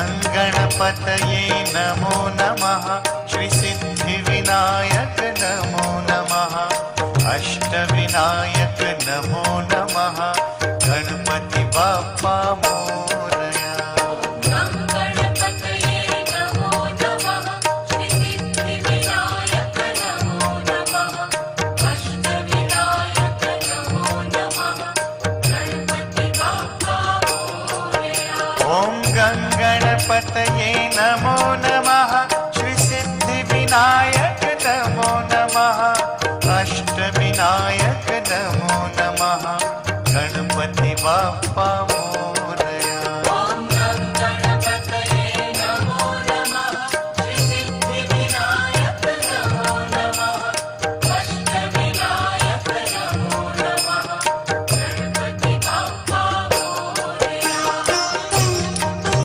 गणपतये नमो नमः। श्री सिद्धिविनायक नमो नमः। अष्टविनायक नमो नमः। गणपति बाप्पा मोरया। गणपतये नमो नमः। श्री सिद्धिविनायक नमो नमः। अष्टविनायक नमो नमः। गणपति बाप्पा मोरया। ॐ गणपतये नमो नमः।